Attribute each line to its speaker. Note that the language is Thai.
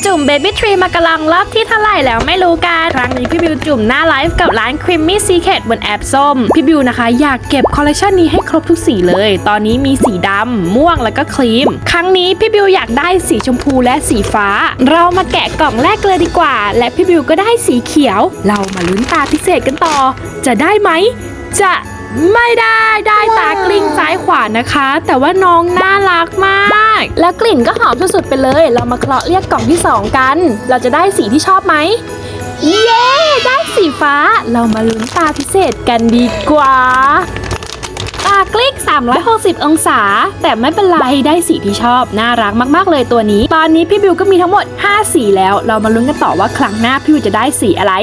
Speaker 1: จุ่มเบบี้ทรีมากำลังรอบที่เท่าไหร่แล้วไม่รู้กันครั้งนี้พี่บิวจุ่มหน้าไลฟ์กับร้าน Creamy Secret บนแอปส้มพี่บิวนะคะอยากเก็บคอลเลคชันนี้ให้ครบทุกสีเลยตอนนี้มีสีดำม่วงแล้วก็ครีมครั้งนี้พี่บิวอยากได้สีชมพูและสีฟ้าเรามาแกะกล่องแรกเลยดีกว่าและพี่บิวก็ได้สีเขียวเรามาลุ้นตาพิเศษกันต่อจะได้ไหมจะไม่ได้ตากลิ้งซ้ายขวานะคะแต่ว่าน้องน่ารักมากแล้วกลิ่นก็หอมสุดๆไปเลยเรามาเคาะเรียกกล่องที่2กันเราจะได้สีที่ชอบไหมเย้ได้สีฟ้าเรามาลุ้นตาพิเศษกันดีกว่าตากลิ้ง360องศาแต่ไม่เป็นไรได้สีที่ชอบน่ารักมากๆเลยตัวนี้ตอนนี้พี่บิวก็มีทั้งหมด5สีแล้วเรามาลุ้นกันต่อว่าครั้งหน้าพี่บิวจะได้สีอะไร